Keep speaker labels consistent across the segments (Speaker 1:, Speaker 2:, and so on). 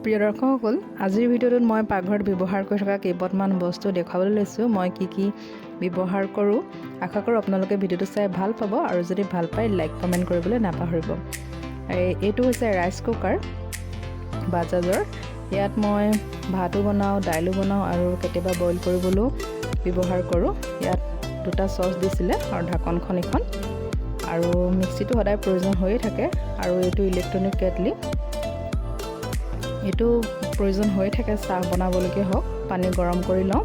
Speaker 1: প্ৰিয় দৰ্শকসকল, আজিৰ ভিডিঅ'টোত মই পাকঘৰত ব্যৱহাৰ কৰি থকা কেইপদমান বস্তু দেখাবলৈ লৈছোঁ। মই কি ব্যৱহাৰ কৰোঁ, আশা কৰোঁ আপোনালোকে ভিডিঅ'টো চাই ভাল পাব আৰু যদি ভাল পায় লাইক কমেণ্ট কৰিবলৈ নাপাহৰিব। এইটো হৈছে ৰাইচ কুকাৰ বাজাজৰ। ইয়াত মই ভাতো বনাওঁ, দাইলো বনাওঁ আৰু কেতিয়াবা বইল কৰিবলৈও ব্যৱহাৰ কৰোঁ। ইয়াত দুটা চচ দিছিলে আৰু ঢাকনখন এখন, আৰু মিক্সিটো সদায় প্ৰয়োজন হৈয়ে থাকে। আৰু এইটো ইলেক্ট্ৰনিক কেটলি, এইটো প্ৰয়োজন হৈ থাকে চাহ বনাবলৈকে হওক, পানী গৰম কৰি লওঁ।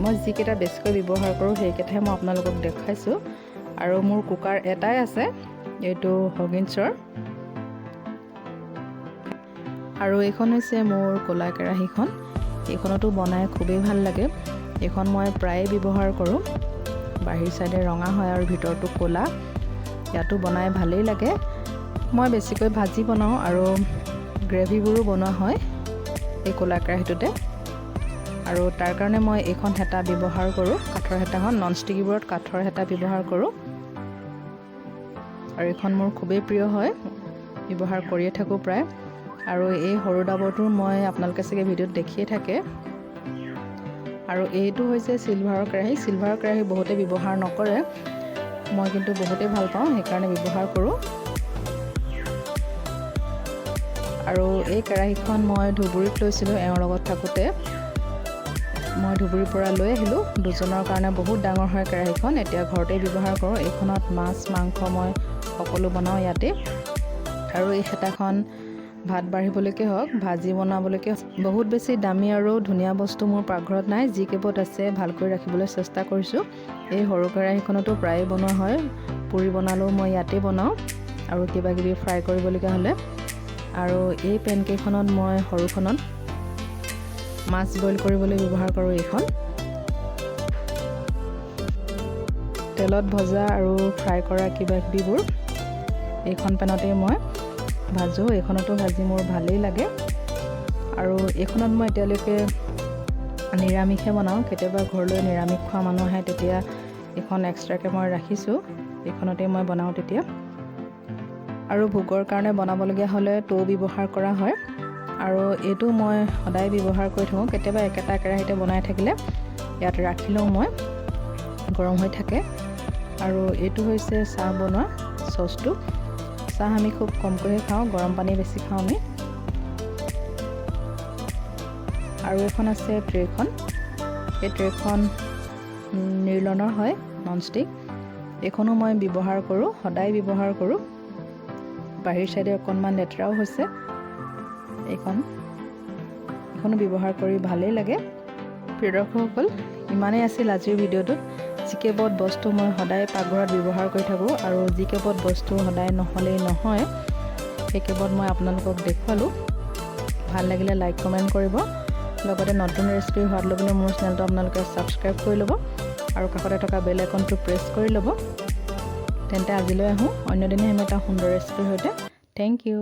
Speaker 1: মই যিকেইটা বেছিকৈ ব্যৱহাৰ কৰোঁ সেইকেইটাহে মই আপোনালোকক দেখাইছোঁ। আৰু মোৰ কুকাৰ এটাই আছে, এইটো হগিন্সৰ। আৰু এইখন হৈছে মোৰ ক'লা কেৰাহীখন। এইখনতো বনাই খুবেই ভাল লাগে। এইখন মই প্ৰায়ে ব্যৱহাৰ কৰোঁ। বাহিৰ চাইডে ৰঙা হয় আৰু ভিতৰটো ক'লা। ইয়াতো বনাই ভালেই লাগে। মই বেছিকৈ ভাজি বনাওঁ আৰু গ্ৰেভিবোৰো বনোৱা হয় এই ক'লা কেৰাহীটোতে। আৰু তাৰ কাৰণে মই এইখন হেতা ব্যৱহাৰ কৰোঁ, কাঠৰ হেতাখন। ননষ্টিকিবোৰত কাঠৰ হেতা ব্যৱহাৰ কৰোঁ। আৰু এইখন মোৰ খুবেই প্ৰিয় হয়, ব্যৱহাৰ কৰিয়ে থাকোঁ প্ৰায়। আৰু এই সৰু ডাবৰটো মই আপোনালোকে চাগে ভিডিঅ'ত দেখিয়ে থাকে। আৰু এইটো হৈছে চিলভাৰৰ কেৰাহী। চিলভাৰৰ কেৰাহী বহুতে ব্যৱহাৰ নকৰে, মই কিন্তু বহুতেই ভাল পাওঁ, সেইকাৰণে ব্যৱহাৰ কৰোঁ। আৰু এই কেৰাহীখন মই ধুবুৰীত লৈছিলোঁ, এওঁৰ লগত থাকোঁতে। মই ধুবুৰীৰ পৰা লৈ আহিলোঁ। দুজনৰ কাৰণে বহুত ডাঙৰ হয় কেৰাহীখন। এতিয়া ঘৰতেই ব্যৱহাৰ কৰোঁ। এইখনত মাছ মাংস মই সকলো বনাওঁ ইয়াতে। আৰু এই হেতাখন ভাত বাঢ়িবলৈকে হওক, ভাজি বনাবলৈকে বহুত বেছি দামী আৰু ধুনীয়া বস্তু মোৰ পাকঘৰত নাই। যি কেইপদ আছে ভালকৈ ৰাখিবলৈ চেষ্টা কৰিছোঁ। এই সৰু কেৰাহীখনতো প্ৰায়ে বনোৱা হয়। পুৰি বনালেও মই ইয়াতেই বনাওঁ, আৰু কিবা কিবি ফ্ৰাই কৰিবলগীয়া হ'লে। আৰু এই পেনকেইখনত মই সৰুখনত মাছ বইল কৰিবলৈ ব্যৱহাৰ কৰোঁ। এইখন তেলত ভজা আৰু ফ্ৰাই কৰা কিবা কিবিবোৰ এইখন পেনতেই মই ভাজোঁ। এইখনতো ভাজি মোৰ ভালেই লাগে। আৰু এইখনত মই এতিয়ালৈকে নিৰামিষে বনাওঁ। কেতিয়াবা ঘৰলৈ নিৰামিষ খোৱা মানুহ আহে, তেতিয়া এইখন এক্সট্ৰাকৈ মই ৰাখিছোঁ। এইখনতেই মই বনাওঁ তেতিয়া। আৰু ভোগৰ কাৰণে বনাবলগীয়া হ'লে টৌ ব্যৱহাৰ কৰা হয়। আৰু এইটো মই সদায় ব্যৱহাৰ কৰি থাকোঁ। কেতিয়াবা একেটা কেৰাহীতে বনাই থাকিলে ইয়াত ৰাখি লওঁ মই, গৰম হৈ থাকে। আৰু এইটো হৈছে চাহ বনোৱা চচটো। চাহ আমি খুব কমকৈহে খাওঁ, গৰম পানী বেছি খাওঁ আমি। আৰু এখন আছে ট্ৰেখন। এই ট্ৰেখন নিৰ্লনৰ হয়, ননষ্টিক। এইখনো মই ব্যৱহাৰ কৰোঁ, সদায় ব্যৱহাৰ কৰোঁ। বাহিৰ চাইডে অকণমান লেতেৰাও হৈছে। এইখনো ব্যৱহাৰ কৰি ভালেই লাগে। প্ৰিয় দৰ্শকসকল, ইমানেই আছিল আজিৰ ভিডিঅ'টোত। যিকেইপদ বস্তু মই সদায় পাকঘৰত ব্যৱহাৰ কৰি থাকোঁ, আৰু যিকেইপদ বস্তু সদায় নহ'লেই নহয়, সেইকেইপদ মই আপোনালোকক দেখুৱালোঁ। ভাল লাগিলে লাইক কমেণ্ট কৰিব। লগতে নতুন ৰেচিপি সোৱাদ ল'বলৈ মোৰ চেনেলটো আপোনালোকে ছাবস্ক্ৰাইব কৰি ল'ব, আৰু কাষতে থকা বেল আইকনটো প্ৰেছ কৰি ল'ব। তেন্তে আজিলৈ আহোঁ, অন্য দিনে আমি এটা সুন্দৰ ৰেচিপিৰ সৈতে। Thank U.